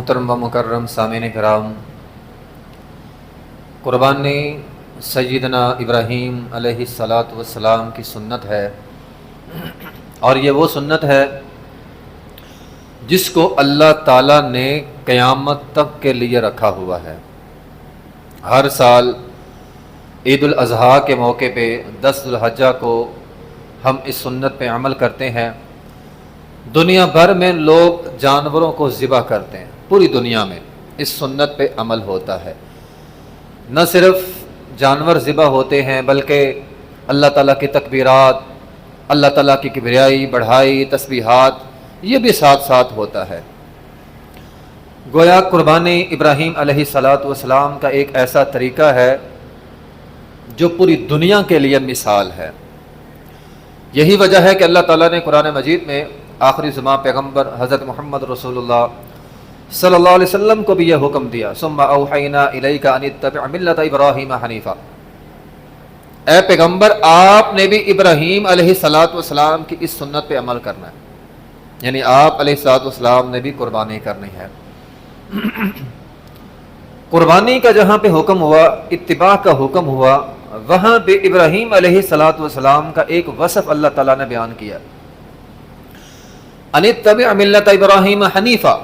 محترم و مکرم سامعین کرام، قربانی سیدنا ابراہیم علیہ الصلاۃ والسلام کی سنت ہے، اور یہ وہ سنت ہے جس کو اللہ تعالیٰ نے قیامت تک کے لیے رکھا ہوا ہے۔ ہر سال عید الاضحیٰ کے موقع پہ 10 ذو الحجہ کو ہم اس سنت پہ عمل کرتے ہیں۔ دنیا بھر میں لوگ جانوروں کو ذبح کرتے ہیں، پوری دنیا میں اس سنت پہ عمل ہوتا ہے۔ نہ صرف جانور ذبح ہوتے ہیں بلکہ اللہ تعالیٰ کی تکبیرات، اللہ تعالیٰ کی کبریائی بڑھائی، تسبیحات، یہ بھی ساتھ ساتھ ہوتا ہے۔ گویا قربانی ابراہیم علیہ الصلاۃ والسلام کا ایک ایسا طریقہ ہے جو پوری دنیا کے لیے مثال ہے۔ یہی وجہ ہے کہ اللہ تعالیٰ نے قرآن مجید میں آخری زمان پیغمبر حضرت محمد رسول اللہ صلی اللہ علیہ وسلم کو بھی یہ حکم دیا، ثم اوحینا الیک ان اتبع ملت ابراہیم حنیفا۔ اے پیغمبر، آپ نے بھی ابراہیم علیہ الصلاۃ والسلام کی اس سنت پہ عمل کرنا ہے، یعنی آپ علیہ الصلاۃ والسلام نے بھی قربانی کرنی ہے۔ قربانی کا جہاں پہ حکم ہوا، اتباع کا حکم ہوا، وہاں پہ ابراہیم علیہ الصلاۃ والسلام کا ایک وصف اللہ تعالیٰ نے بیان کیا، ان اتبع ملت ابراہیم حنیفا۔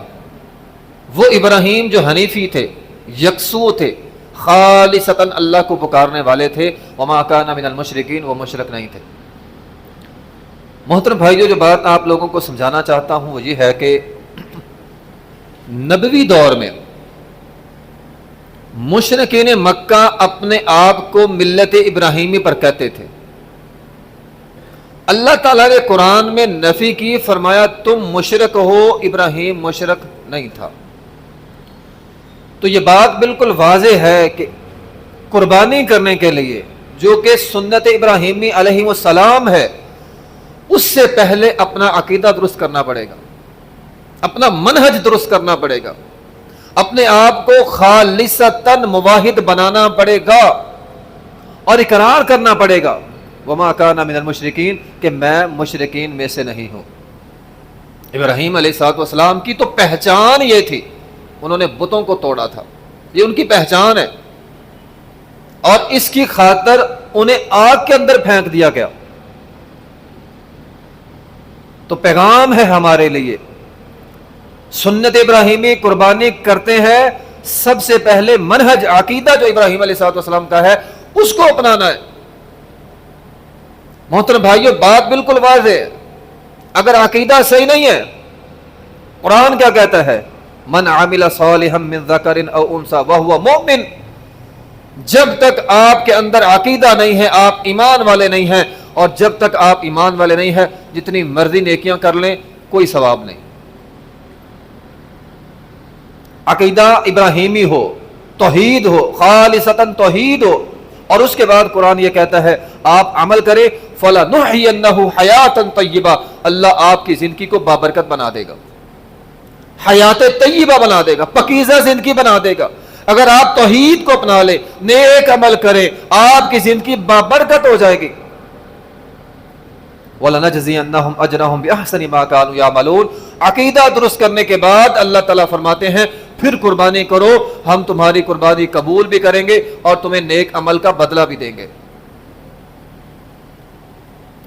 وہ ابراہیم جو حنیفی تھے، یکسو تھے، خالصتاً اللہ کو پکارنے والے تھے، وما کان من المشرکین، وہ مشرک نہیں تھے۔ محترم بھائیو، جو بات آپ لوگوں کو سمجھانا چاہتا ہوں وہ یہ ہے کہ نبوی دور میں مشرکین مکہ اپنے آپ کو ملت ابراہیمی پر کہتے تھے۔ اللہ تعالیٰ نے قرآن میں نفی کی، فرمایا تم مشرک ہو، ابراہیم مشرک نہیں تھا۔ تو یہ بات بالکل واضح ہے کہ قربانی کرنے کے لیے جو کہ سنت ابراہیمی علیہ السلام ہے، اس سے پہلے اپنا عقیدہ درست کرنا پڑے گا، اپنا منہج درست کرنا پڑے گا، اپنے آپ کو خالصتاً موحد بنانا پڑے گا اور اقرار کرنا پڑے گا، وما کان من المشرکین، کہ میں مشرکین میں سے نہیں ہوں۔ ابراہیم علیہ الصلوۃ والسلام کی تو پہچان یہ تھی، انہوں نے بتوں کو توڑا تھا، یہ ان کی پہچان ہے، اور اس کی خاطر انہیں آگ کے اندر پھینک دیا گیا۔ تو پیغام ہے ہمارے لیے، سنت ابراہیمی قربانی کرتے ہیں، سب سے پہلے منہج عقیدہ جو ابراہیم علیہ الصلوۃ والسلام کا ہے اس کو اپنانا ہے۔ محترم بھائیو، بات بالکل واضح ہے، اگر عقیدہ صحیح نہیں ہے، قرآن کیا کہتا ہے؟ من عمل صالحا من ذکر او انثی وہو مؤمن۔ جب تک آپ کے اندر عقیدہ نہیں ہے، آپ ایمان والے نہیں ہیں، اور جب تک آپ ایمان والے نہیں ہیں، جتنی مرضی نیکیاں کر لیں کوئی ثواب نہیں۔ عقیدہ ابراہیمی ہو، توحید ہو، خالصتاً توحید ہو، اور اس کے بعد قرآن یہ کہتا ہے آپ عمل کریں، فَلَنُحْيِيَنَّهُ حَيَاةً طَيِّبَةً، اللہ آپ کی زندگی کو بابرکت بنا دے گا، حیات طیبہ بنا دے گا، پاکیزہ زندگی بنا دے گا۔ اگر آپ توحید کو اپنا لیں، نیک عمل کریں، آپ کی زندگی بابرکت ہو جائے گی۔ وَلَنَجْزِيَنَّهُمْ أَجْرَهُمْ بِأَحْسَنِ مَا كَانُوا يَعْمَلُونَ۔ عقیدہ درست کرنے کے بعد اللہ تعالیٰ فرماتے ہیں پھر قربانی کرو، ہم تمہاری قربانی قبول بھی کریں گے اور تمہیں نیک عمل کا بدلہ بھی دیں گے۔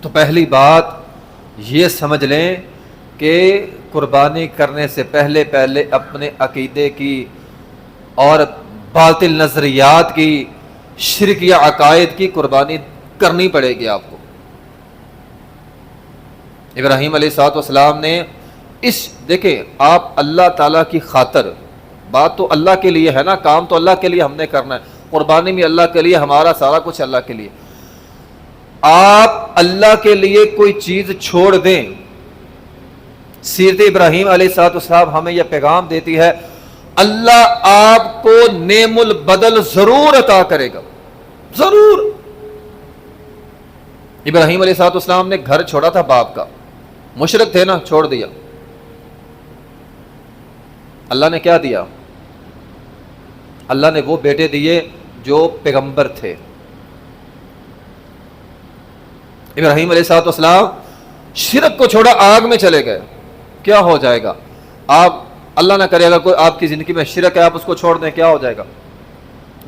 تو پہلی بات یہ سمجھ لیں کہ قربانی کرنے سے پہلے اپنے عقیدے کی اور باطل نظریات کی، شرک یا عقائد کی قربانی کرنی پڑے گی آپ کو۔ ابراہیم علیہ الصلوۃ والسلام نے دیکھیں، آپ اللہ تعالیٰ کی خاطر، بات تو اللہ کے لیے ہے نا، کام تو اللہ کے لیے ہم نے کرنا ہے، قربانی بھی اللہ کے لیے، ہمارا سارا کچھ اللہ کے لیے۔ آپ اللہ کے لیے کوئی چیز چھوڑ دیں، سیرت ابراہیم علیہ الصلوۃ والسلام ہمیں یہ پیغام دیتی ہے، اللہ آپ کو نعم البدل ضرور عطا کرے گا، ضرور۔ ابراہیم علیہ الصلوۃ والسلام نے گھر چھوڑا تھا باپ کا، مشرک تھے نا، چھوڑ دیا۔ اللہ نے کیا دیا؟ اللہ نے وہ بیٹے دیے جو پیغمبر تھے۔ ابراہیم علیہ الصلوۃ والسلام شرک کو چھوڑا، آگ میں چلے گئے، کیا ہو جائے گا؟ آپ اللہ نہ کرے اگر کوئی آپ کی زندگی میں شرک ہے، آپ اس کو چھوڑ دیں، کیا ہو جائے گا؟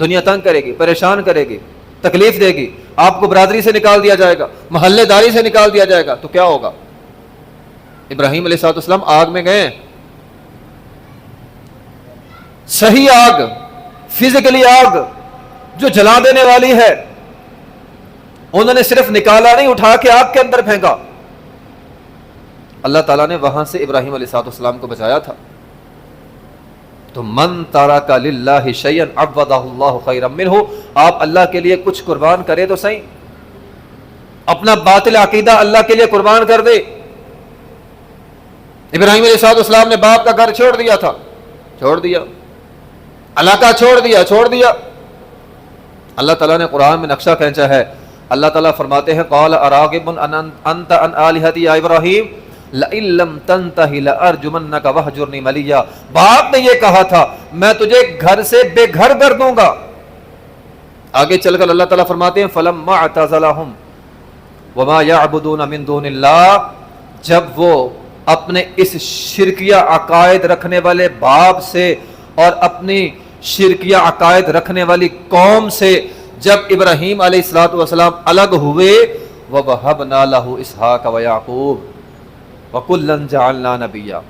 دنیا تنگ کرے گی، پریشان کرے گی، تکلیف دے گی، آپ کو برادری سے نکال دیا جائے گا، محلے داری سے نکال دیا جائے گا، تو کیا ہوگا؟ ابراہیم علیہ السلام آگ میں گئے، صحیح آگ، فزیکلی آگ جو جلا دینے والی ہے، انہوں نے صرف نکالا نہیں، اٹھا کے آگ کے اندر پھینکا۔ اللہ تعالیٰ نے وہاں سے ابراہیم علیہ السلام کو بچایا تھا۔ تو من ترک للہ شیئا عوضہ اللہ خیرا منہ، آپ اللہ کے لیے کچھ قربان کرے تو صحیح، اپنا باطل عقیدہ اللہ کے لیے قربان کر دے۔ ابراہیم علیہ السلام نے باپ کا گھر چھوڑ دیا تھا، چھوڑ دیا، علاقہ چھوڑ دیا۔ اللہ تعالیٰ نے قرآن میں نقشہ کھینچا ہے، اللہ تعالیٰ فرماتے ہیں قال اراغب انت عن آلہتی یا ابراہیم لئن لم تنتہ لارجمنک وہجرنی ملیا، باپ نے یہ کہا تھا میں تجھے گھر سے بے گھر کر دوں گا۔ آگے چل کر اللہ تعالیٰ فرماتے ہیں فلما اعتزلہم وما یعبدون من دون اللہ، جب وہ اپنے اس شرکیہ عقائد رکھنے والے باپ سے اور اپنی شرکیہ عقائد رکھنے والی قوم سے جب ابراہیم علیہ السلام الگ ہوئے، وَوَهَبْنَا لَهُ إِسْحَاقَ وَيَعْقُوبَ وَكُلًّا جَعَلْنَا نَبِيًّا،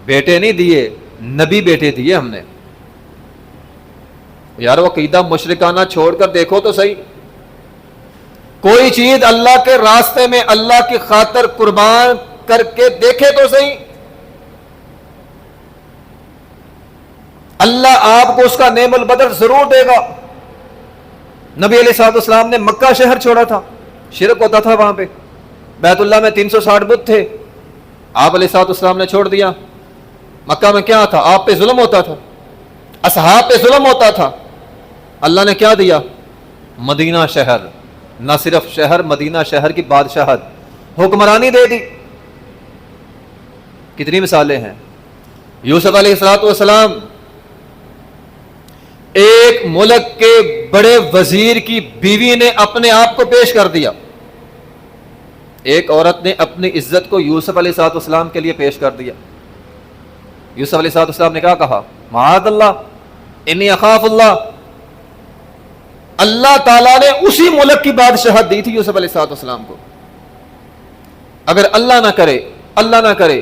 بیٹے نہیں دیے، نبی بیٹے دیے ہم نے۔ یار وہ عقیدہ مشرکانہ چھوڑ کر دیکھو تو صحیح، کوئی چیز اللہ کے راستے میں اللہ کی خاطر قربان کر کے دیکھے تو صحیح، اللہ آپ کو اس کا نعم البدل ضرور دے گا۔ نبی علیہ السلام نے مکہ شہر چھوڑا تھا، شرک ہوتا تھا وہاں پہ، بیت اللہ میں 360 بت تھے، آپ علیہ السلام نے چھوڑ دیا۔ مکہ میں کیا تھا؟ آپ پہ ظلم ہوتا تھا، اصحاب پہ ظلم ہوتا تھا، اللہ نے کیا دیا؟ مدینہ شہر، نہ صرف شہر، مدینہ شہر کی بادشاہت، حکمرانی دے دی۔ کتنی مثالیں ہیں۔ یوسف علیہ السلام ایک ملک کے بڑے وزیر کی بیوی نے اپنے آپ کو پیش کر دیا، ایک عورت نے اپنی عزت کو یوسف علیہ السلام کے لیے پیش کر دیا۔ یوسف علیہ السلام نے کیا کہا؟ معاذ اللہ انی اخاف اللہ۔ اللہ تعالیٰ نے اسی ملک کی بادشاہت دی تھی یوسف علیہ السلام کو۔ اگر اللہ نہ کرے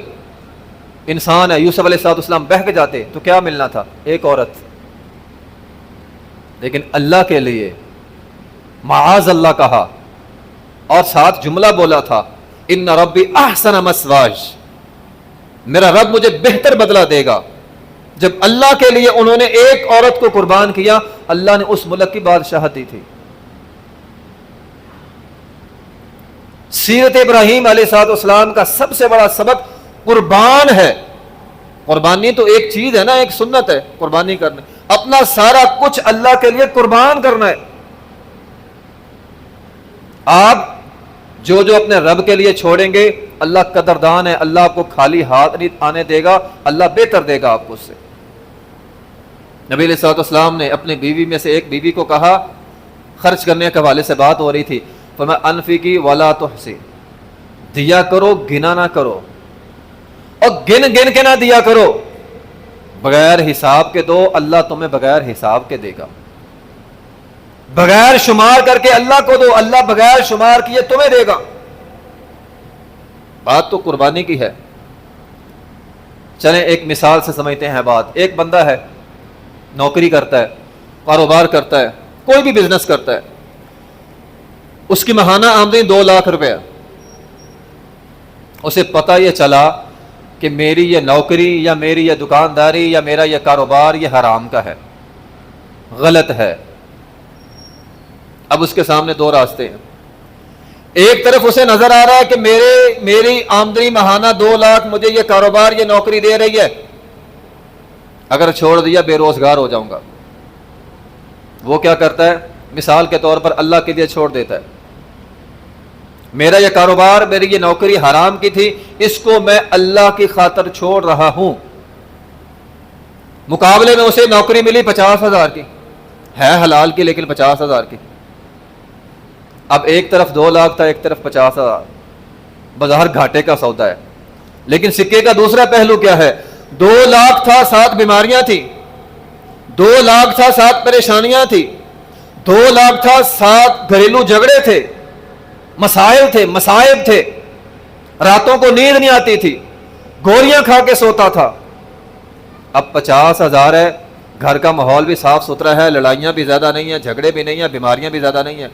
انسان ہے، یوسف علیہ السلام بہک جاتے تو کیا ملنا تھا؟ ایک عورت۔ لیکن اللہ کے لیے معاذ اللہ کہا اور ساتھ جملہ بولا تھا ان ربی احسن مثواج، میرا رب مجھے بہتر بدلہ دے گا۔ جب اللہ کے لیے انہوں نے ایک عورت کو قربان کیا، اللہ نے اس ملک کی بادشاہت دی تھی۔ سیرت ابراہیم علیہ السلام کا سب سے بڑا سبق قربان ہے۔ قربانی تو ایک چیز ہے نا، ایک سنت ہے قربانی کرنا، اپنا سارا کچھ اللہ کے لیے قربان کرنا ہے۔ آپ جو اپنے رب کے لیے چھوڑیں گے، اللہ قدردان ہے، اللہ آپ کو خالی ہاتھ نہیں آنے دے گا، اللہ بہتر دے گا آپ کو اس سے۔ نبی علیہ السلام نے اپنی بیوی میں سے ایک بیوی کو کہا، خرچ کرنے کے حوالے سے بات ہو رہی تھی، فرمایا انفقی ولا تحصی، دیا کرو گنا نہ کرو، اور گن کے نہ دیا کرو، بغیر حساب کے دو، اللہ تمہیں بغیر حساب کے دے گا۔ بغیر شمار کر کے اللہ کو دو، اللہ بغیر شمار کیے تمہیں دے گا۔ بات تو قربانی کی ہے۔ چلیں ایک مثال سے سمجھتے ہیں بات۔ ایک بندہ ہے، نوکری کرتا ہے، کاروبار کرتا ہے، کوئی بھی بزنس کرتا ہے، اس کی ماہانہ آمدنی 2 لاکھ روپے، اسے پتہ یہ چلا کہ میری یہ نوکری یا میری یہ دکانداری یا میرا یہ کاروبار یہ حرام کا ہے، غلط ہے۔ اب اس کے سامنے 2 راستے ہیں۔ ایک طرف اسے نظر آ رہا ہے کہ میری آمدنی ماہانہ 2 لاکھ مجھے یہ کاروبار یہ نوکری دے رہی ہے، اگر چھوڑ دیا بے روزگار ہو جاؤں گا۔ وہ کیا کرتا ہے؟ مثال کے طور پر اللہ کے لیے چھوڑ دیتا ہے، میرا یہ کاروبار میری یہ نوکری حرام کی تھی، اس کو میں اللہ کی خاطر چھوڑ رہا ہوں۔ مقابلے میں اسے نوکری ملی 50,000 کی، ہے حلال کی لیکن 50,000 کی۔ اب ایک طرف 2 لاکھ تھا، ایک طرف 50,000، بظاہر گھاٹے کا سودا ہے۔ لیکن سکے کا دوسرا پہلو کیا ہے؟ 2,00,000 تھا، 7 بیماریاں تھیں، 2,00,000 تھا، 7 پریشانیاں تھیں، 2,00,000 تھا، 7 گھریلو جھگڑے تھے، مسائل تھے، مصائب تھے، راتوں کو نیند نہیں آتی تھی، گولیاں کھا کے سوتا تھا. اب 50,000 ہے، گھر کا ماحول بھی صاف ستھرا ہے، لڑائیاں بھی زیادہ نہیں ہیں، جھگڑے بھی نہیں ہیں، بیماریاں بھی زیادہ نہیں ہیں.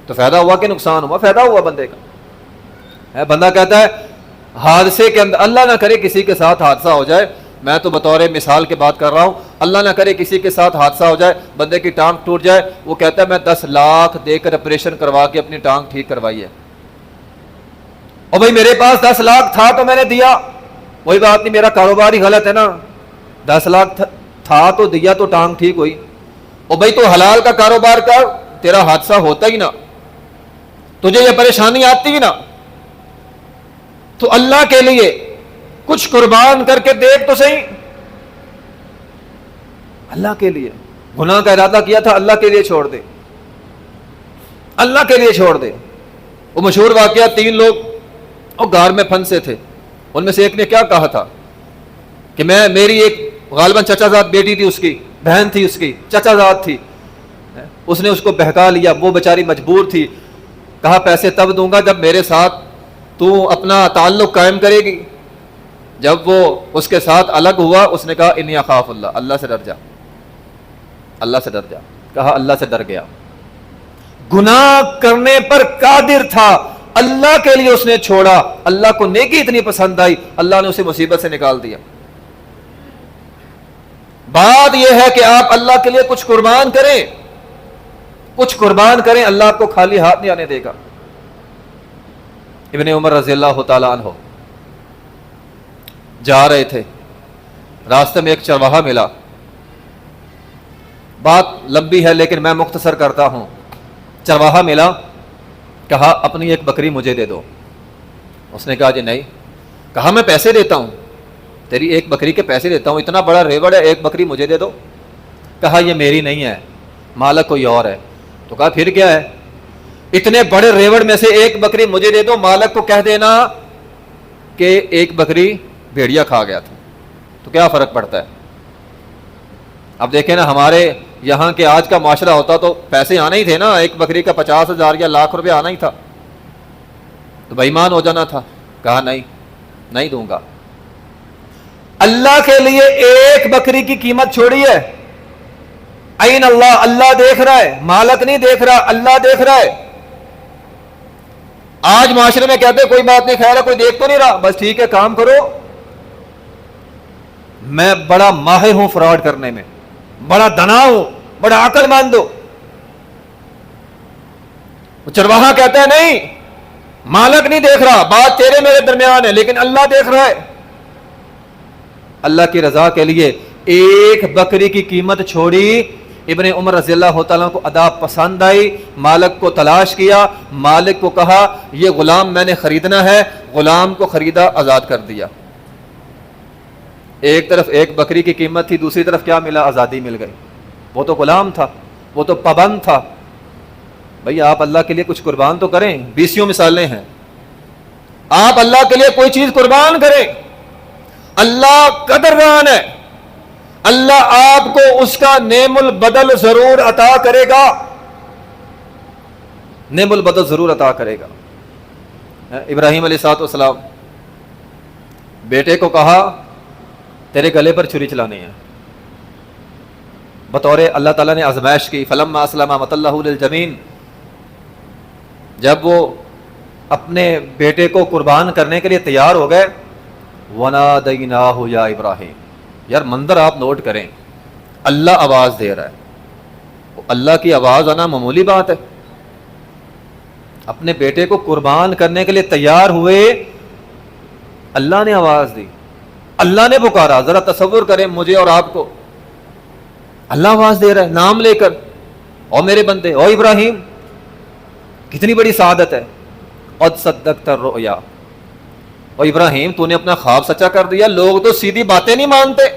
تو فائدہ ہوا کہ نقصان ہوا؟ فائدہ ہوا بندے کا. بندہ کہتا ہے حادثے کے اندر، اللہ نہ کرے کسی کے ساتھ حادثہ ہو جائے، میں تو بطور مثال کے بات کر رہا ہوں، اللہ نہ کرے کسی کے ساتھ حادثہ ہو جائے، بندے کی ٹانگ ٹوٹ جائے، وہ کہتا ہے میں 10 لاکھ دے کر آپریشن کروا کے اپنی ٹانگ ٹھیک کروائی ہے. اور بھائی میرے پاس 10 لاکھ تھا تو میں نے دیا، وہی بات نہیں، میرا کاروبار ہی غلط ہے نا. 10 لاکھ تھا تو دیا تو ٹانگ ٹھیک ہوئی. اور بھائی تو حلال کا کاروبار کر، تیرا حادثہ ہوتا ہی نہ، تجھے یہ پریشانی آتی ہی نہ. تو اللہ کے لیے کچھ قربان کر کے دیکھ تو صحیح. اللہ کے لیے گناہ کا ارادہ کیا تھا، اللہ کے لیے چھوڑ دے، اللہ کے لیے چھوڑ دے. وہ مشہور واقعہ، 3 لوگ اور غار میں پھنسے تھے. ان میں سے ایک نے کیا کہا تھا کہ میری ایک غالباً چچا زاد بیٹی تھی، اس کی بہن تھی، اس کی چچا زاد تھی، اس نے اس کو بہکا لیا، وہ بیچاری مجبور تھی. کہا پیسے تب دوں گا جب میرے ساتھ تو اپنا تعلق قائم کرے گی. جب وہ اس کے ساتھ الگ ہوا، اس نے کہا انی اخاف اللہ، اللہ سے ڈر جا، اللہ سے ڈر جا. کہا اللہ سے ڈر گیا. گناہ کرنے پر قادر تھا، اللہ کے لیے اس نے چھوڑا. اللہ کو نیکی اتنی پسند آئی، اللہ نے اسے مصیبت سے نکال دیا. بات یہ ہے کہ آپ اللہ کے لیے کچھ قربان کریں، کچھ قربان کریں، اللہ آپ کو خالی ہاتھ نہیں آنے دے گا. ابن عمر رضی اللہ تعالی عنہ جا رہے تھے، راستے میں ایک چرواہا ملا. بات لمبی ہے لیکن میں مختصر کرتا ہوں. چرواہا ملا، کہا اپنی ایک بکری مجھے دے دو. اس نے کہا جی نہیں. کہا میں پیسے دیتا ہوں، تیری ایک بکری کے پیسے دیتا ہوں، اتنا بڑا ریوڑ ہے، ایک بکری مجھے دے دو. کہا یہ میری نہیں ہے، مالک کوئی اور ہے. تو کہا پھر کیا ہے؟ اتنے بڑے ریوڑ میں سے ایک بکری مجھے دے دو، مالک کو کہہ دینا کہ ایک بکری بھیڑیا کھا گیا تھا، تو کیا فرق پڑتا ہے؟ اب دیکھیں نا، ہمارے یہاں کے آج کا معاشرہ ہوتا تو پیسے آنا ہی تھے نا، ایک بکری کا 50,000 یا لاکھ روپے آنا ہی تھا، تو بے ایمان ہو جانا تھا. کہا نہیں دوں گا. اللہ کے لیے ایک بکری کی قیمت چھوڑی ہے. عین اللہ، اللہ دیکھ رہا ہے، مالک نہیں دیکھ رہا، اللہ دیکھ رہا ہے. آج معاشرے میں کہتے کوئی بات نہیں، خیر ہے، کوئی دیکھ تو نہیں رہا، بس ٹھیک ہے کام کرو. میں بڑا ماہر ہوں فراڈ کرنے میں، بڑا دنا ہوں، بڑا عقل مند ہوں. چرواہا کہتا ہے نہیں، مالک نہیں دیکھ رہا، بات تیرے میرے درمیان ہے، لیکن اللہ دیکھ رہا ہے. اللہ کی رضا کے لیے ایک بکری کی قیمت چھوڑی. ابن عمر رضی اللہ تعالیٰ کو ادا پسند آئی، مالک کو تلاش کیا، مالک کو کہا یہ غلام میں نے خریدنا ہے، غلام کو خریدا، آزاد کر دیا. ایک طرف ایک بکری کی قیمت تھی، دوسری طرف کیا ملا؟ آزادی مل گئی. وہ تو غلام تھا، وہ تو پابند تھا. بھئی آپ اللہ کے لیے کچھ قربان تو کریں. 20 مثالیں ہیں. آپ اللہ کے لیے کوئی چیز قربان کریں. اللہ قدردان ہے، اللہ آپ کو اس کا نعم البدل ضرور عطا کرے گا، نعم البدل ضرور عطا کرے گا. ابراہیم علیہ السلام بیٹے کو کہا تیرے گلے پر چھری چلانی ہے. بطور اللہ تعالیٰ نے آزمائش کی. فلما اسلم وتلہ للجبین، جب وہ اپنے بیٹے کو قربان کرنے کے لیے تیار ہو گئے، وَنَادَيْنَاهُ يَا ابراہیم. یار منظر آپ نوٹ کریں، اللہ آواز دے رہا ہے. اللہ کی آواز آنا معمولی بات ہے؟ اپنے بیٹے کو قربان کرنے کے لیے تیار ہوئے، اللہ نے آواز دی، اللہ نے پکارا. ذرا تصور کریں مجھے اور آپ کو، اللہ آواز دے رہا ہے نام لے کر، او میرے بندے، او ابراہیم. کتنی بڑی سعادت ہے. قد صدقت الرؤیا، او ابراہیم تو نے اپنا خواب سچا کر دیا. لوگ تو سیدھی باتیں نہیں مانتے،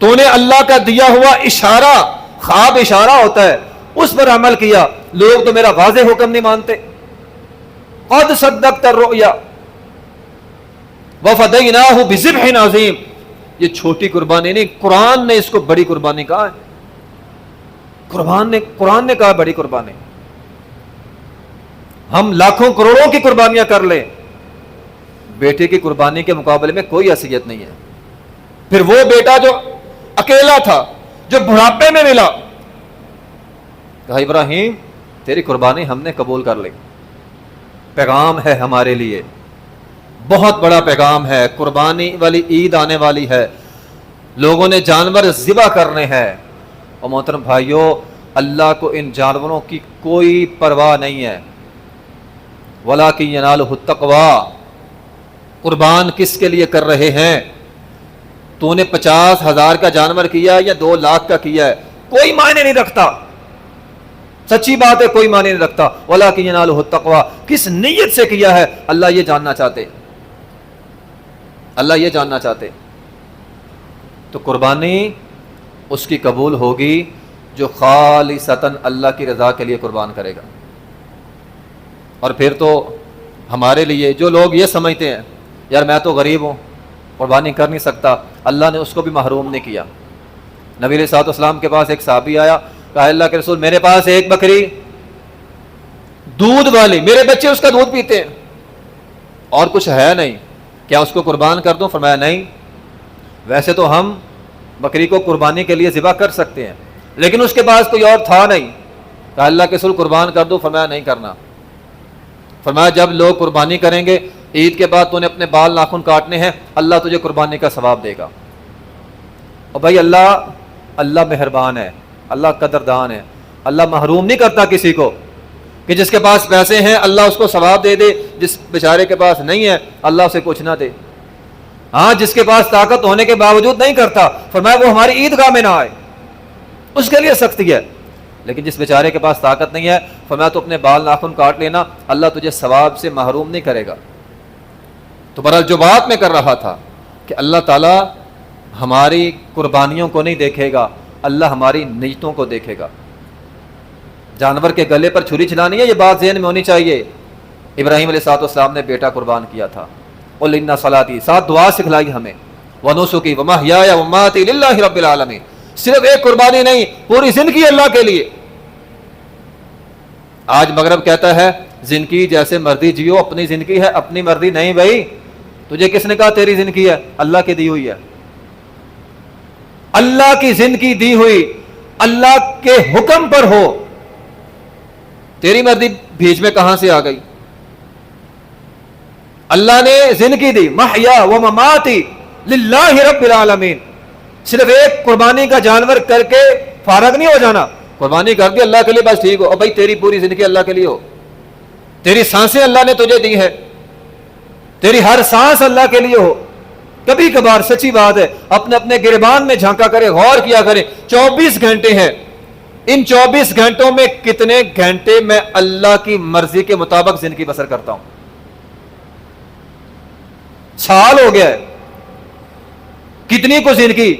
تو نے اللہ کا دیا ہوا اشارہ، خواب اشارہ ہوتا ہے، اس پر عمل کیا. لوگ تو میرا واضح حکم نہیں مانتے. قد صدقت الرؤیا. وَفَدَيْنَاهُ بِذِبْحٍ عَظِيمٍ، یہ چھوٹی قربانی نہیں، قرآن نے اس کو بڑی قربانی کہا ہے۔ قرآن نے کہا بڑی قربانی۔ ہم لاکھوں کروڑوں کی قربانیاں کر لیں، بیٹے کی قربانی کے مقابلے میں کوئی حیثیت نہیں ہے۔ پھر وہ بیٹا جو اکیلا تھا، جو بڑھاپے میں ملا، کہا ابراہیم تیری قربانی ہم نے قبول کر لی۔ پیغام ہے ہمارے لیے، بہت بڑا پیغام ہے۔ قربانی والی عید آنے والی ہے، لوگوں نے جانور ذبح کرنے ہیں، اور محترم بھائیوں اللہ کو ان جانوروں کی کوئی پرواہ نہیں ہے۔ وَلَٰكِن يَنَالُهُ التَّقْوَىٰ، قربان کس کے لیے کر رہے ہیں؟ تو نے 50,000 کا جانور کیا یا 2 لاکھ کا کیا ہے، کوئی معنی نہیں رکھتا، سچی بات ہے، کوئی معنی نہیں رکھتا۔ وَلَٰكِن يَنَالُهُ التَّقْوَىٰ، کس نیت سے کیا ہے اللہ یہ جاننا چاہتے، اللہ یہ جاننا چاہتے۔ تو قربانی اس کی قبول ہوگی جو خالصتاً اللہ کی رضا کے لیے قربان کرے گا۔ اور پھر تو ہمارے لیے جو لوگ یہ سمجھتے ہیں یار میں تو غریب ہوں قربانی کر نہیں سکتا، اللہ نے اس کو بھی محروم نہیں کیا۔ نبی علیہ الصلوۃ والسلام کے پاس ایک صحابی آیا، کہا اللہ کے رسول میرے پاس ایک بکری دودھ والی، میرے بچے اس کا دودھ پیتے ہیں اور کچھ ہے نہیں، کیا اس کو قربان کر دوں؟ فرمایا نہیں، ویسے تو ہم بکری کو قربانی کے لیے ذبح کر سکتے ہیں لیکن اس کے پاس کوئی اور تھا نہیں۔ کہا اللہ کے رسول قربان کر دو؟ فرمایا نہیں کرنا۔ فرمایا جب لوگ قربانی کریں گے عید کے بعد تو نے اپنے بال ناخن کاٹنے ہیں، اللہ تجھے قربانی کا ثواب دے گا۔ اور بھائی اللہ مہربان ہے، اللہ قدردان ہے، اللہ محروم نہیں کرتا کسی کو کہ جس کے پاس پیسے ہیں اللہ اس کو ثواب دے دے، جس بیچارے کے پاس نہیں ہے اللہ اسے کچھ نہ دے۔ ہاں جس کے پاس طاقت ہونے کے باوجود نہیں کرتا، فرمایا وہ ہماری عیدگاہ میں نہ آئے، اس کے لیے سختی ہے۔ لیکن جس بیچارے کے پاس طاقت نہیں ہے فرمایا تو اپنے بال ناخن کاٹ لینا، اللہ تجھے ثواب سے محروم نہیں کرے گا۔ تو برحال جو بات میں کر رہا تھا کہ اللہ تعالیٰ ہماری قربانیوں کو نہیں دیکھے گا، اللہ ہماری نیتوں کو دیکھے گا۔ جانور کے گلے پر چھری چلانی ہے، یہ بات ذہن میں ہونی چاہیے۔ ابراہیم علیہ السلام نے بیٹا قربان کیا تھا، قُلْ إِنَّ صَلَاتِي، ساتھ دعا سکھلائی ہمیں، وَنُسُكِي وَمَحْيَايَ وَمَمَاتِي لِلَّهِ رَبِّ الْعَالَمِينَ، صرف ایک قربانی نہیں، پوری زندگی اللہ کے لیے۔ آج مغرب کہتا ہے زندگی جیسے مرضی جیو، اپنی زندگی ہے، اپنی مرضی نہیں۔ بھائی تجھے کس نے کہا تیری زندگی ہے؟ اللہ کی دی ہوئی ہے، اللہ کی زندگی دی ہوئی، اللہ کے حکم پر ہو، تیری مرضی بیچ میں کہاں سے آ گئی؟ اللہ نے زندگی دی، محیا و مماتی للہ رب العالمین۔ صرف ایک قربانی کا جانور کر کے فارغ نہیں ہو جانا، قربانی کر دی اللہ کے لیے بس ٹھیک ہو، اور بھائی تیری پوری زندگی اللہ کے لیے ہو، تیری سانسیں اللہ نے تجھے دی ہے، تیری ہر سانس اللہ کے لیے ہو۔ کبھی کبھار سچی بات ہے اپنے اپنے گریبان میں جھانکا کرے، غور کیا کرے، 24 گھنٹے ہیں، ان 24 گھنٹوں میں کتنے گھنٹے میں اللہ کی مرضی کے مطابق زندگی بسر کرتا ہوں؟ سال ہو گیا ہے، کتنی کو زندگی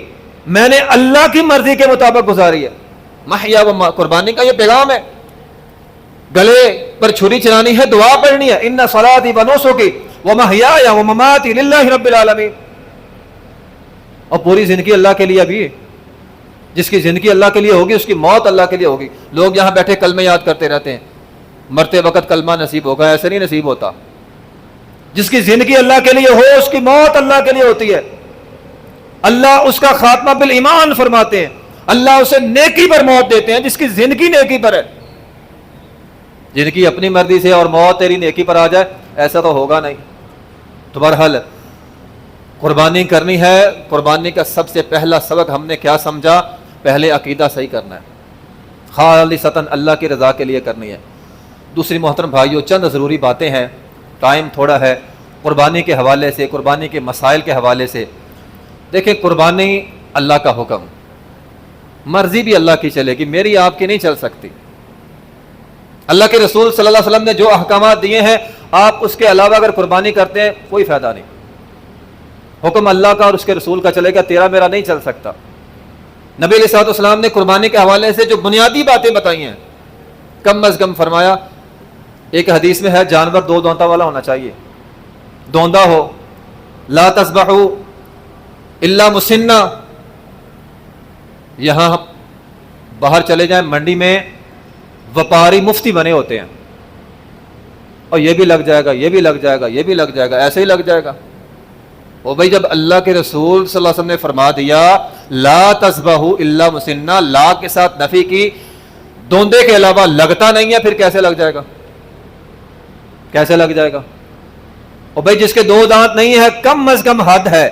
میں نے اللہ کی مرضی کے مطابق گزاری ہے۔ محیا و قربانی کا یہ پیغام ہے، گلے پر چھری چلانی ہے، دعا پڑھنی ہے، ان صلاتی و نسکی و محیای و مماتی للہ رب العالمین، اور پوری زندگی اللہ کے لیے بھی۔ جس کی زندگی اللہ کے لیے ہوگی اس کی موت اللہ کے لیے ہوگی۔ لوگ یہاں بیٹھے کلمے یاد کرتے رہتے ہیں، مرتے وقت کلمہ نصیب ہوگا، ایسے نہیں نصیب ہوتا۔ جس کی زندگی اللہ کے لیے ہو اس کی موت اللہ کے لیے ہوتی ہے، اللہ اس کا خاتمہ بالایمان فرماتے ہیں، اللہ اسے نیکی پر موت دیتے ہیں جس کی زندگی نیکی پر ہے۔ زندگی اپنی مرضی سے اور موت تیری نیکی پر آ جائے ایسا تو ہوگا نہیں۔ تو بہرحال قربانی کرنی ہے، قربانی کا سب سے پہلا سبق ہم نے کیا سمجھا؟ پہلے عقیدہ صحیح کرنا ہے، خالصتاً اللہ کی رضا کے لیے کرنی ہے۔ دوسری محترم بھائیوں چند ضروری باتیں ہیں، ٹائم تھوڑا ہے، قربانی کے حوالے سے، قربانی کے مسائل کے حوالے سے۔ دیکھیں قربانی اللہ کا حکم، مرضی بھی اللہ کی چلے گی، میری آپ کی نہیں چل سکتی۔ اللہ کے رسول صلی اللہ علیہ وسلم نے جو احکامات دیے ہیں آپ اس کے علاوہ اگر قربانی کرتے ہیں کوئی فائدہ نہیں۔ حکم اللہ کا اور اس کے رسول کا چلے گا، تیرا میرا نہیں چل سکتا۔ نبی علیہ الصلوۃ والسلام نے قربانی کے حوالے سے جو بنیادی باتیں بتائی ہیں کم از کم فرمایا، ایک حدیث میں ہے جانور 2 دونتوں والا ہونا چاہیے، دوندا ہو، لا تذبحوا الا مسنہ. یہاں باہر چلے جائیں منڈی میں وپاری مفتی بنے ہوتے ہیں اور یہ بھی لگ جائے گا، یہ بھی لگ جائے گا، یہ بھی لگ جائے گا، ایسے ہی لگ جائے گا. وہ بھائی جب اللہ کے رسول صلی اللہ علیہ وسلم نے فرما دیا لا تذبحوا الا مسنہ، لا کے ساتھ نفی کی، دوندے کے علاوہ لگتا نہیں ہے، پھر کیسے لگ جائے گا؟ کیسے لگ جائے گا؟ اور بھائی جس کے 2 دانت نہیں ہے کم از کم حد ہے،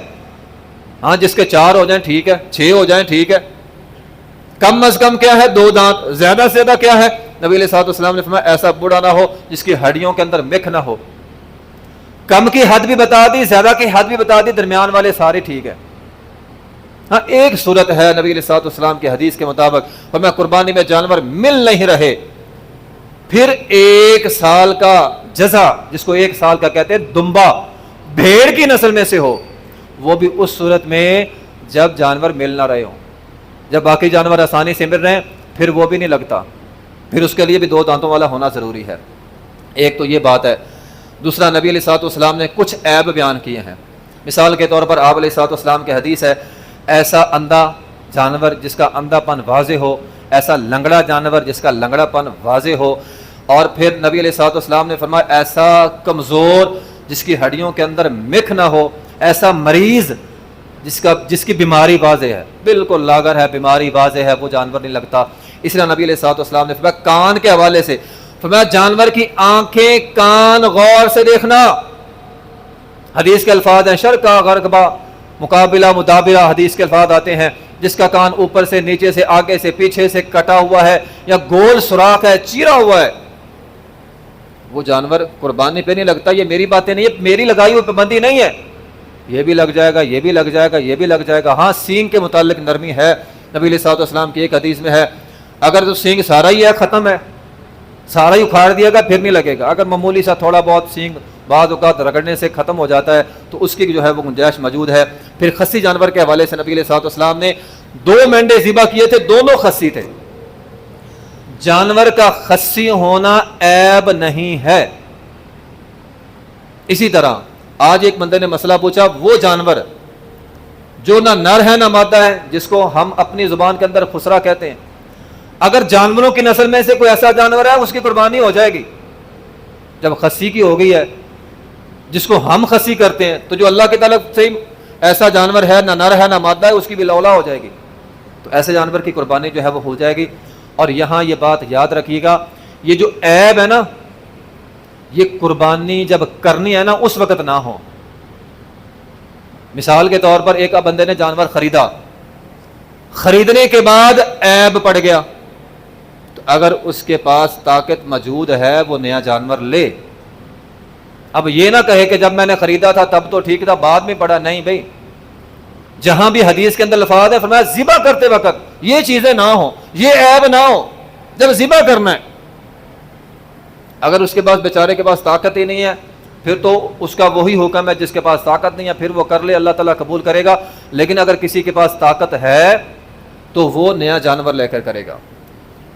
ہاں جس کے 4 ہو جائیں ٹھیک ہے، 6 ہو جائیں ٹھیک ہے، کم از کم کیا ہے 2 دانت، زیادہ سے زیادہ کیا ہے؟ نبی علیہ الصلوۃ والسلام نے فرمایا ایسا بوڑھا نہ ہو جس کی ہڈیوں کے اندر مکھ نہ ہو. کم کی حد بھی بتا دی، زیادہ کی حد بھی بتا دی، درمیان والے سارے ٹھیک ہے. ہاں ایک صورت ہے نبی علیہ الصلوۃ والسلام کی حدیث کے مطابق فرمایا قربانی میں جانور مل نہیں رہے، پھر 1 سال کا جزا، جس کو 1 سال کا کہتے ہیں دمبا، بھیڑ کی نسل میں سے ہو، وہ بھی اس صورت میں جب جانور مل نہ رہے ہوں. جب باقی جانور آسانی سے مل رہے ہیں پھر وہ بھی نہیں لگتا، پھر اس کے لیے بھی 2 دانتوں والا ہونا ضروری ہے. ایک تو یہ بات ہے. دوسرا نبی علیہ الصلوۃ والسلام نے کچھ عیب بیان کیے ہیں. مثال کے طور پر آپ علیہ الصلوۃ والسلام کی حدیث ہے ایسا اندھا جانور جس کا اندھا پن واضح ہو، ایسا لنگڑا جانور جس کا لنگڑا پن واضح ہو، اور پھر نبی علیہ الصلوۃ والسلام نے فرمایا ایسا کمزور جس کی ہڈیوں کے اندر مکھ نہ ہو، ایسا مریض جس کی بیماری واضح ہے، بالکل لاغر ہے، بیماری واضح ہے، وہ جانور نہیں لگتا. اس لیے نبی علیہ الصلوۃ والسلام نے فرمایا کان کے حوالے سے فرمایا جانور کی آنکھیں کان غور سے دیکھنا. حدیث کے الفاظ ہیں شرقا غربا مقابلہ مدابرہ، حدیث کے الفاظ آتے ہیں جس کا کان اوپر سے نیچے سے آگے سے پیچھے سے کٹا ہوا ہے یا گول سوراخ ہے، چیرا ہوا ہے، وہ جانور قربانی پہ نہیں لگتا. یہ میری باتیں نہیں، یہ میری لگائی ہوئی پابندی نہیں ہے. یہ بھی لگ جائے گا، یہ بھی لگ جائے گا، یہ بھی لگ جائے گا. ہاں سینگ کے متعلق نرمی ہے. نبی علیہ الصلوۃ والسلام کی ایک حدیث میں ہے اگر تو سینگ سارا ہی ہے ختم ہے، سارا ہی اکھاڑ دیا گا پھر نہیں لگے گا. اگر معمولی سا تھوڑا بہت سینگ بعض اوقات رگڑنے سے ختم ہو جاتا ہے تو اس کی جو ہے وہ گنجائش موجود ہے. پھر خصی جانور کے حوالے سے نبی علیہ الصلوۃ والسلام نے 2 مینڈے ذبح کیے تھے، دونوں خصی تھے. جانور کا خصی ہونا عیب نہیں ہے. اسی طرح آج ایک بندے نے مسئلہ پوچھا وہ جانور جو نہ نر ہے نہ مادہ ہے، جس کو ہم اپنی زبان کے اندر خسرا کہتے ہیں، اگر جانوروں کی نسل میں سے کوئی ایسا جانور ہے اس کی قربانی ہو جائے گی. جب خصی کی ہو گئی ہے جس کو ہم خصی کرتے ہیں تو جو اللہ کی طرف سے ایسا جانور ہے نہ نر ہے نہ مادہ ہے اس کی بھی لولا ہو جائے گی. تو ایسے جانور کی قربانی جو ہے وہ ہو جائے گی. اور یہاں یہ بات یاد رکھیے گا یہ جو عیب ہے نا یہ قربانی جب کرنی ہے نا اس وقت نہ ہو. مثال کے طور پر ایک بندے نے جانور خریدا، خریدنے کے بعد عیب پڑ گیا تو اگر اس کے پاس طاقت موجود ہے وہ نیا جانور لے. اب یہ نہ کہے کہ جب میں نے خریدا تھا تب تو ٹھیک تھا بعد میں پڑا. نہیں بھائی، جہاں بھی حدیث کے اندر الفاظ ہے فرمایا ذبح کرتے وقت یہ چیزیں نہ ہوں، یہ عیب نہ ہو جب ذبح کرنا ہے. اگر اس کے پاس بیچارے کے پاس طاقت ہی نہیں ہے پھر تو اس کا وہی حکم ہے جس کے پاس طاقت نہیں ہے پھر وہ کر لے، اللہ تعالیٰ قبول کرے گا. لیکن اگر کسی کے پاس طاقت ہے تو وہ نیا جانور لے کر کرے گا.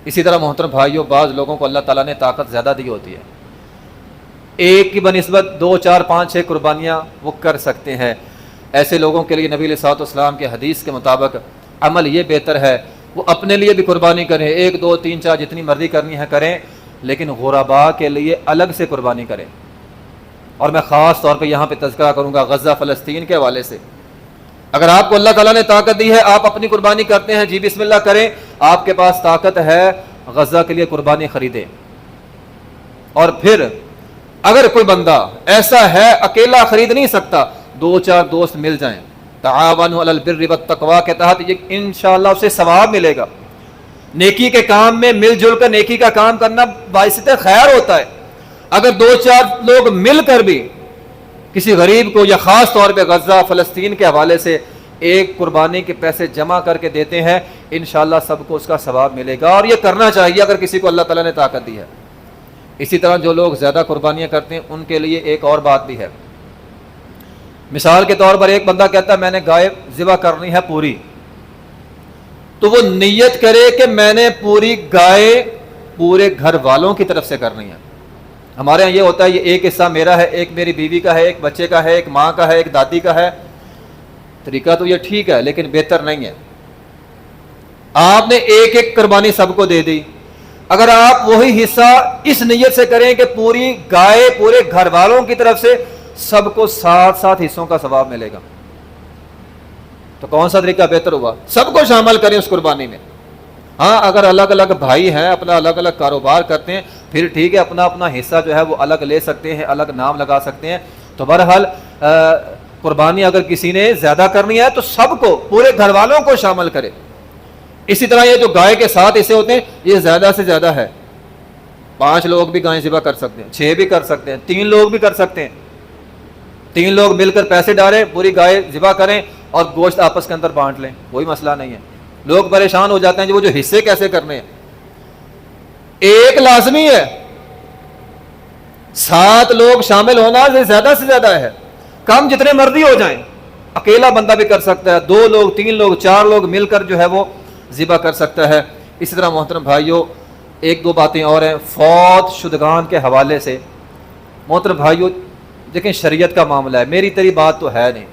اسی طرح محترم بھائیوں بعض لوگوں کو اللہ تعالیٰ نے طاقت زیادہ دی ہوتی ہے، ایک کی بنسبت 2 4 5 6 قربانیاں وہ کر سکتے ہیں. ایسے لوگوں کے لیے نبی علیہ الصلوۃ والسلام کے حدیث کے مطابق عمل یہ بہتر ہے وہ اپنے لیے بھی قربانی کریں، 1 2 3 4 جتنی مرضی کرنی ہے کریں، لیکن غرباء کے لیے الگ سے قربانی کریں. اور میں خاص طور پہ یہاں پہ تذکرہ کروں گا غزہ فلسطین کے حوالے سے. اگر آپ کو اللہ تعالیٰ نے طاقت دی ہے آپ اپنی قربانی کرتے ہیں، جی بسم اللہ کریں. آپ کے پاس طاقت ہے غزہ کے لیے قربانی خریدیں. اور پھر اگر کوئی بندہ ایسا ہے اکیلا خرید نہیں سکتا 2 4 دوست مل جائیں، تعاونوا علی البر والتقوی کے تحت یہ انشاءاللہ اسے ثواب ملے گا. نیکی کے کام میں مل جل کر نیکی کا کام کرنا باعث خیر ہوتا ہے. اگر 2 4 لوگ مل کر بھی کسی غریب کو یا خاص طور پہ غزہ فلسطین کے حوالے سے ایک قربانی کے پیسے جمع کر کے دیتے ہیں انشاءاللہ سب کو اس کا ثواب ملے گا. اور یہ کرنا چاہیے اگر کسی کو اللہ تعالیٰ نے طاقت دی ہے. اسی طرح جو لوگ زیادہ قربانیاں کرتے ہیں ان کے لیے ایک اور بات بھی ہے. مثال کے طور پر ایک بندہ کہتا ہے میں نے گائے ذبح کرنی ہے پوری، تو وہ نیت کرے کہ میں نے پوری گائے پورے گھر والوں کی طرف سے کرنی ہے. ہمارے یہاں یہ ہوتا ہے یہ ایک حصہ میرا ہے، ایک میری بیوی کا ہے، ایک بچے کا ہے، ایک ماں کا ہے، ایک دادی کا ہے. طریقہ تو یہ ٹھیک ہے لیکن بہتر نہیں ہے. آپ نے ایک ایک قربانی سب کو دے دی. اگر آپ وہی حصہ اس نیت سے کریں کہ پوری گائے پورے گھر والوں کی طرف سے سب کو 7 حصوں کا ثواب ملے گا، تو کون سا طریقہ بہتر ہوا؟ سب کو شامل کریں اس قربانی میں. ہاں اگر الگ الگ بھائی ہیں، اپنا الگ الگ کاروبار کرتے ہیں، پھر ٹھیک ہے، اپنا اپنا حصہ جو ہے وہ الگ لے سکتے ہیں، الگ نام لگا سکتے ہیں. تو بہرحال قربانی اگر کسی نے زیادہ کرنی ہے تو سب کو، پورے گھر والوں کو شامل کرے. اسی طرح یہ جو گائے کے 7 حصے ہوتے ہیں یہ زیادہ سے زیادہ ہے. 5 لوگ بھی گائے ذبح کر سکتے ہیں، 6 بھی کر سکتے ہیں، 3 لوگ بھی کر سکتے ہیں. 3 لوگ مل کر پیسے ڈالیں، پوری گائے ذبح کریں اور گوشت آپس کے اندر بانٹ لیں، کوئی مسئلہ نہیں ہے. لوگ پریشان ہو جاتے ہیں وہ جو حصے کیسے کرنے ہیں. ایک لازمی ہے، 7 لوگ شامل ہونا زیادہ سے زیادہ ہے. کم جتنے مرضی ہو جائیں، اکیلا بندہ بھی کر سکتا ہے، 2 لوگ 3 لوگ 4 لوگ مل کر جو ہے وہ ذبح کر سکتا ہے. اسی طرح محترم بھائیوں 1-2 باتیں اور ہیں فوت شدگان کے حوالے سے. محترم بھائیوں دیکھیں شریعت کا معاملہ ہے، میری تیری بات تو ہے نہیں.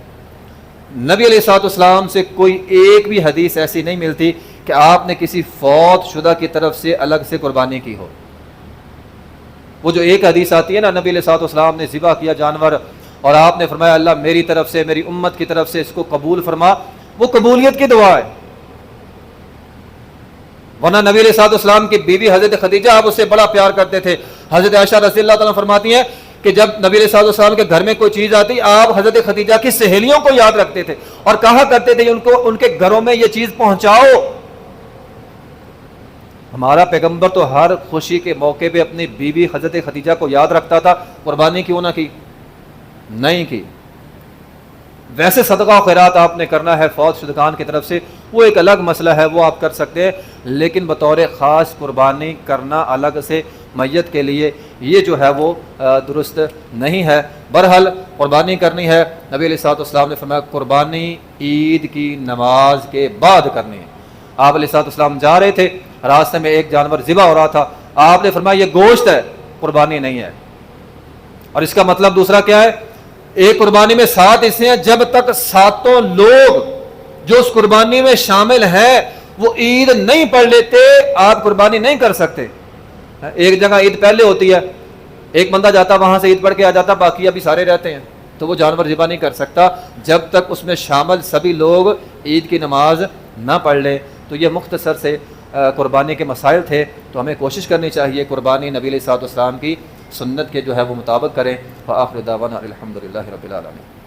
نبی علیہ الصلوۃ والسلام سے کوئی ایک بھی حدیث ایسی نہیں ملتی کہ آپ نے کسی فوت شدہ کی طرف سے الگ سے قربانی کی ہو. وہ جو ایک حدیث آتی ہے نا، نبی علیہ الصلوۃ والسلام نے ذبح کیا جانور اور آپ نے فرمایا اللہ میری طرف سے، میری امت کی طرف سے اس کو قبول فرما، وہ قبولیت کی دعا ہے. ورنہ نبی علیہ الصلوۃ والسلام کی بیوی حضرت خدیجہ آپ اس سے بڑا پیار کرتے تھے. حضرت عائشہ رضی اللہ تعالیٰ فرماتی ہیں کہ جب نبی علیہ الصلوۃ والسلام کے گھر میں کوئی چیز آتی آپ حضرت خدیجہ کی سہیلیوں کو یاد رکھتے تھے اور کہا کرتے تھے ان کو ان کے گھروں میں یہ چیز پہنچاؤ. ہمارا پیغمبر تو ہر خوشی کے موقع پہ اپنی بیوی حضرت خدیجہ کو یاد رکھتا تھا، قربانی کیوں نہ کی؟ نہیں کی. ویسے صدقہ و خیرات آپ نے کرنا ہے فوت شدگان کی طرف سے، وہ ایک الگ مسئلہ ہے، وہ آپ کر سکتے ہیں، لیکن بطور خاص قربانی کرنا الگ سے میت کے لیے یہ جو ہے وہ درست نہیں ہے. بہرحال قربانی کرنی ہے. نبی علیہ الصلوۃ والسلام نے فرمایا قربانی عید کی نماز کے بعد کرنی ہے. آپ علیہ الصلوۃ والسلام جا رہے تھے، راستے میں ایک جانور ذبح ہو رہا تھا، آپ نے فرمایا یہ گوشت ہے، قربانی نہیں ہے. اور اس کا مطلب دوسرا کیا ہے؟ ایک قربانی میں 7 حصے ہیں، جب تک 7 لوگ جو اس قربانی میں شامل ہیں وہ عید نہیں پڑھ لیتے آپ قربانی نہیں کر سکتے. ایک جگہ عید پہلے ہوتی ہے، ایک بندہ جاتا وہاں سے عید پڑھ کے آ جاتا، باقی ابھی سارے رہتے ہیں، تو وہ جانور ذبح نہیں کر سکتا جب تک اس میں شامل سبھی لوگ عید کی نماز نہ پڑھ لیں. تو یہ مختصر سے قربانی کے مسائل تھے. تو ہمیں کوشش کرنی چاہیے قربانی نبی علیہ الصلوۃ والسلام کی سنت کے جو ہے وہ مطابق کریں. وآخر دعوانا الحمدللہ رب العالمین.